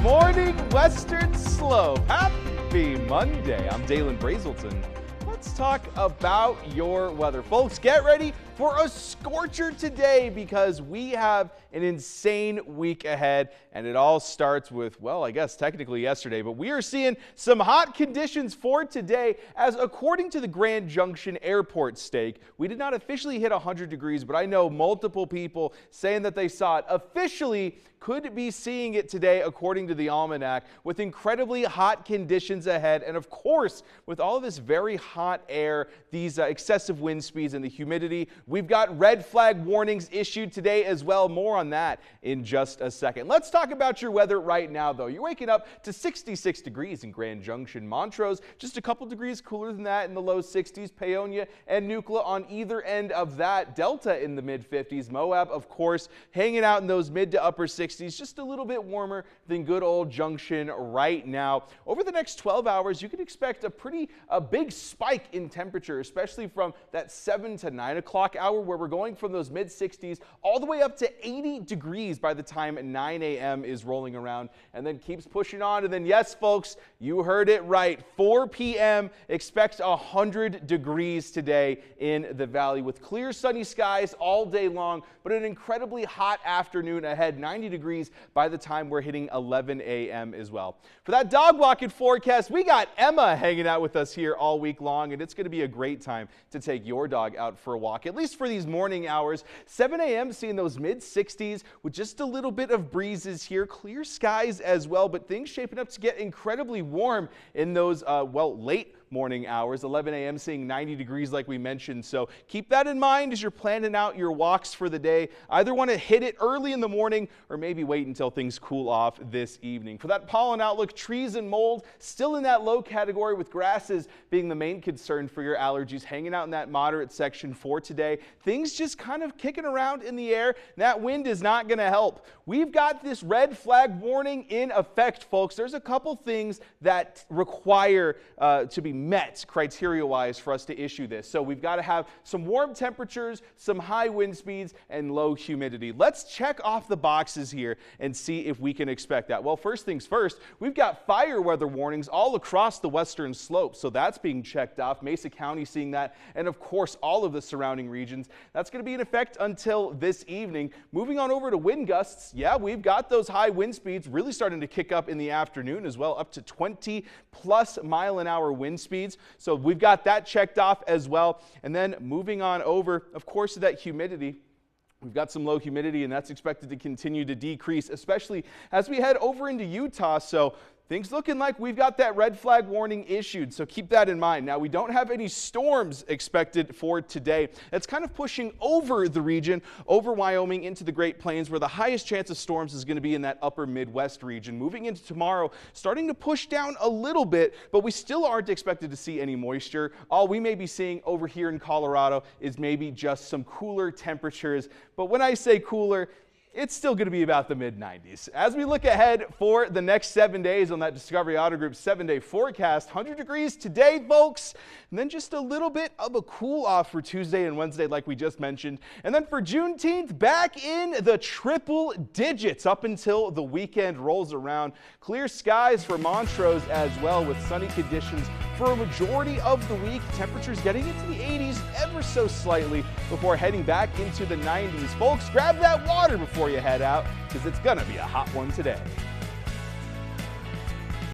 morning, Western Slope. Happy Monday. I'm Dalen Brazelton. Let's talk about your weather. Folks, get ready for a scorcher today because we have an insane week ahead, and it all starts with, well, I guess technically yesterday, but we are seeing some hot conditions for today as according to the Grand Junction Airport stake, we did not officially hit 100 degrees, but I know multiple people saying that they saw it. Officially could be seeing it today according to the almanac with incredibly hot conditions ahead, and of course with all of this very hot air, these excessive wind speeds and the humidity, we've got red flag warnings issued today as well. More on that in just a second. Let's talk about your weather right now though. You're waking up to 66 degrees in Grand Junction. Montrose just a couple degrees cooler than that in the low 60s. Paonia and Nucla on either end of that. Delta in the mid 50s. Moab of course hanging out in those mid to upper 60s. Just a little bit warmer than good old Junction right now. Over the next 12 hours, you can expect a big spike in temperature, especially from that 7 to 9 o'clock hour where we're going from those mid 60s all the way up to 80 degrees by the time 9 a.m. is rolling around, and then keeps pushing on. And then yes, folks, you heard it right. 4 p.m. expect 100 degrees today in the valley with clear sunny skies all day long, but an incredibly hot afternoon ahead. 90 degrees by the time we're hitting 11 a.m. as well. For that dog walking forecast, we got Emma hanging out with us here all week long, and it's going to be a great time to take your dog out for a walk, at least for these morning hours. 7 a.m. seeing those mid 60s with just a little bit of breezes here, clear skies as well, but things shaping up to get incredibly warm in those, late morning hours. 11 a.m. seeing 90 degrees like we mentioned. So keep that in mind as you're planning out your walks for the day. Either want to hit it early in the morning or maybe wait until things cool off this evening. For that pollen outlook, trees and mold still in that low category with grasses being the main concern for your allergies, hanging out in that moderate section for today. Things just kind of kicking around in the air. That wind is not going to help. We've got this red flag warning in effect, folks. There's a couple things that require to be met criteria-wise for us to issue this. So we've got to have some warm temperatures, some high wind speeds, and low humidity. Let's check off the boxes here and see if we can expect that. Well, first things first, we've got fire weather warnings all across the western slope, so that's being checked off. Mesa County seeing that, and of course all of the surrounding regions. That's going to be in effect until this evening. Moving on over to wind gusts, yeah, we've got those high wind speeds really starting to kick up in the afternoon as well, up to 20 plus mile-an-hour wind speeds. So we've got that checked off as well. And then moving on over, of course, to that humidity. We've got some low humidity, and that's expected to continue to decrease, especially as we head over into Utah. So things looking like we've got that red flag warning issued, so keep that in mind. Now, we don't have any storms expected for today. It's kind of pushing over the region, over Wyoming into the Great Plains, where the highest chance of storms is going to be in that upper Midwest region. Moving into tomorrow, starting to push down a little bit, but we still aren't expected to see any moisture. All we may be seeing over here in Colorado is maybe just some cooler temperatures. But when I say cooler, it's still going to be about the mid-90s. As we look ahead for the next 7 days on that Discovery Auto Group 7-day forecast, 100 degrees today, folks, and then just a little bit of a cool off for Tuesday and Wednesday like we just mentioned. And then for Juneteenth, back in the triple digits up until the weekend rolls around. Clear skies for Montrose as well with sunny conditions for a majority of the week. Temperatures getting into the 80s ever so slightly before heading back into the 90s. Folks, grab that water before you head out because it's going to be a hot one today.